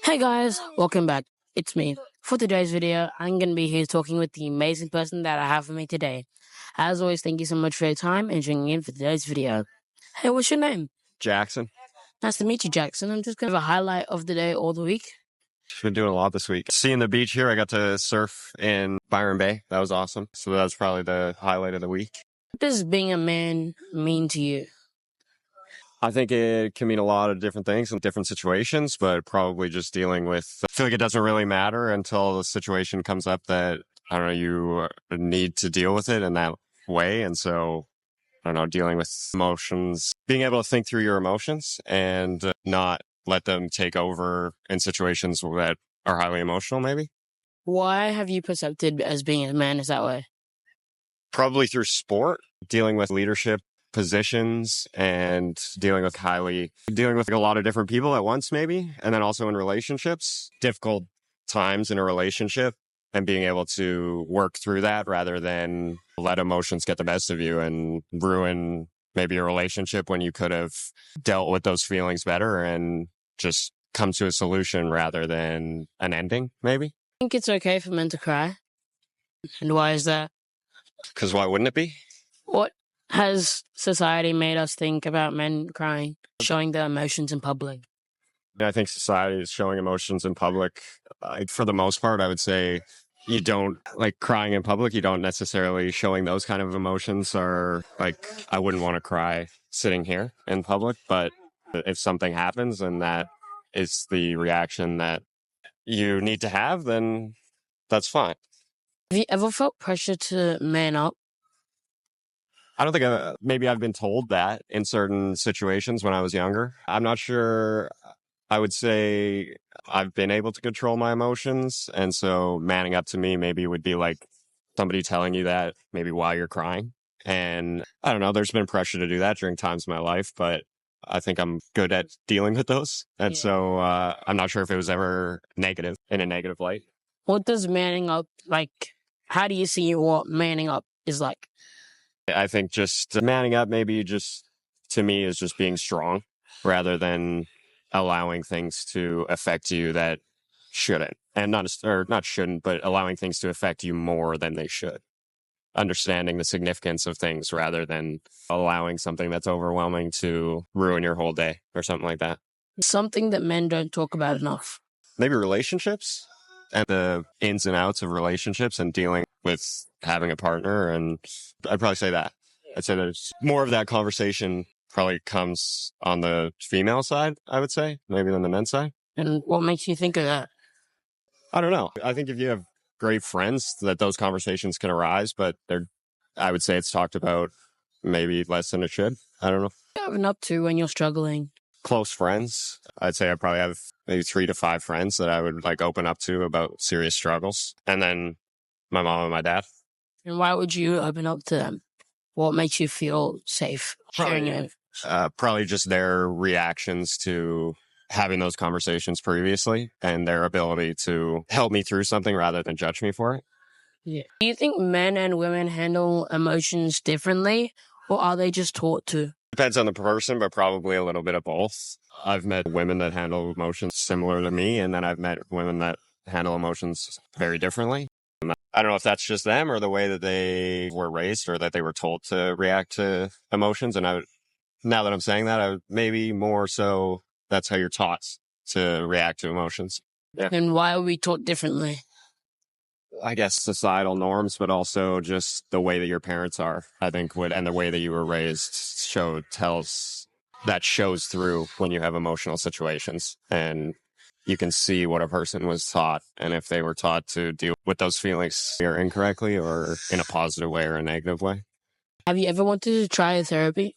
Hey guys, welcome back. It's me. For today's video, I'm going to be here talking with the amazing person that I have for me today. As always, thank you so much for your time and tuning in for today's video. Hey, what's your name? Jackson. Nice to meet you, Jackson. I'm just going to have a highlight of the day or the week. Been doing a lot this week. Seeing the beach here, I got to surf in Byron Bay. That was awesome. So that was probably the highlight of the week. What does being a man mean to you? I think it can mean a lot of different things in different situations, but probably just dealing with, I feel like it doesn't really matter until the situation comes up that, I don't know, you need to deal with it in that way. And so, I don't know, dealing with emotions, being able to think through your emotions and not let them take over in situations that are highly emotional, maybe. Why have you perceived as being a man is that way? Probably through sport, dealing with leadership positions and dealing with a lot of different people at once, maybe. And then also in relationships, difficult times in a relationship and being able to work through that rather than let emotions get the best of you and ruin maybe a relationship when you could have dealt with those feelings better and just come to a solution rather than an ending, maybe. I think it's okay for men to cry. And why is that? Because why wouldn't it be? What has society made us think about men crying, showing their emotions in public? I think society is showing emotions in public. For the most part, I would say you don't like crying in public. You don't necessarily showing those kind of emotions are like, I wouldn't want to cry sitting here in public. But if something happens and that is the reaction that you need to have, then that's fine. Have you ever felt pressure to man up? I don't think maybe I've been told that in certain situations when I was younger. I'm not sure. I would say I've been able to control my emotions. And so manning up to me maybe would be like somebody telling you that maybe while you're crying. And I don't know, there's been pressure to do that during times in my life, but I think I'm good at dealing with those. And so I'm not sure if it was ever negative in a negative light. What does manning up like? How do you see what manning up is like? I think just manning up maybe just to me is just being strong rather than allowing things to affect you that shouldn't. And not shouldn't, but allowing things to affect you more than they should. Understanding the significance of things rather than allowing something that's overwhelming to ruin your whole day or something like that. Something that men don't talk about enough. Maybe relationships and the ins and outs of relationships and dealing with having a partner. And I'd probably say that. I'd say there's more of that conversation probably comes on the female side, I would say, maybe than the men's side. And what makes you think of that? I don't know. I think if you have great friends that those conversations can arise, but I would say it's talked about maybe less than it should. I don't know. What are you having up to when you're struggling? Close friends. I'd say I probably have maybe 3 to 5 friends that I would like open up to about serious struggles. And then my mom and my dad. And why would you open up to them? What makes you feel safe sharing it? Probably just their reactions to having those conversations previously and their ability to help me through something rather than judge me for it. Yeah. Do you think men and women handle emotions differently, or are they just taught to? Depends on the person, but probably a little bit of both. I've met women that handle emotions similar to me, and then I've met women that handle emotions very differently. I don't know if that's just them or the way that they were raised or that they were told to react to emotions. And now that I'm saying that, I would maybe more so that's how you're taught to react to emotions. Yeah. And why are we taught differently? I guess societal norms, but also just the way that your parents are, I think and the way that you were raised shows through when you have emotional situations. And you can see what a person was taught and if they were taught to deal with those feelings either incorrectly or in a positive way or a negative way. Have you ever wanted to try therapy?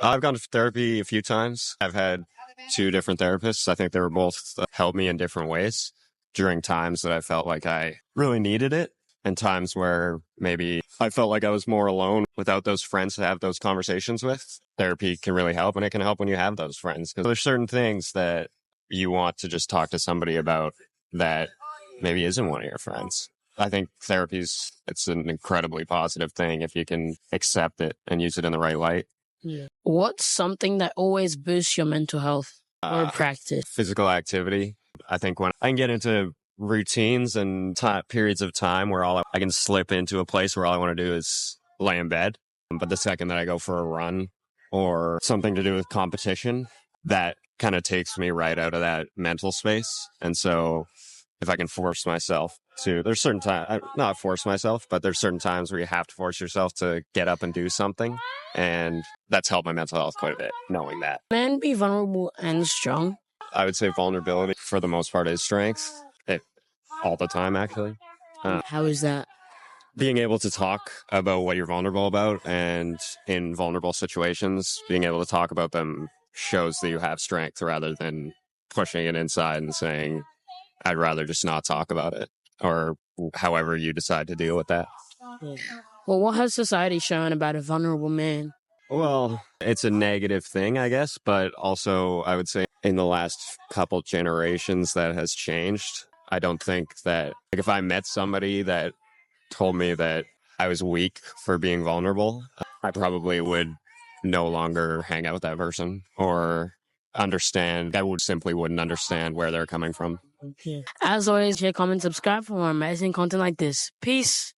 I've gone to therapy a few times. I've had 2 different therapists. I think they were both helped me in different ways during times that I felt like I really needed it and times where maybe I felt like I was more alone without those friends to have those conversations with. Therapy can really help, and it can help when you have those friends because there's certain things that you want to just talk to somebody about that maybe isn't one of your friends. I think it's an incredibly positive thing if you can accept it and use it in the right light. Yeah. What's something that always boosts your mental health or practice? Physical activity. I think when I can get into routines and periods of time where I can slip into a place where all I want to do is lay in bed. But the second that I go for a run or something to do with competition, that kind of takes me right out of that mental space. And so if I can force myself to, there's certain times, not force myself, but there's certain times where you have to force yourself to get up and do something. And that's helped my mental health quite a bit, knowing that. Man, be vulnerable and strong. I would say vulnerability for the most part is strength. All the time, actually. How is that? Being able to talk about what you're vulnerable about, and in vulnerable situations, being able to talk about them shows that you have strength rather than pushing it inside and saying, I'd rather just not talk about it, or however you decide to deal with that. Yeah. Well, what has society shown about a vulnerable man? Well, it's a negative thing, I guess, but also I would say in the last couple generations that has changed. I don't think that, like, if I met somebody that told me that I was weak for being vulnerable, I probably would no longer hang out with that person or understand. I simply wouldn't understand where they're coming from. As always, share, comment, subscribe for more amazing content like this. Peace.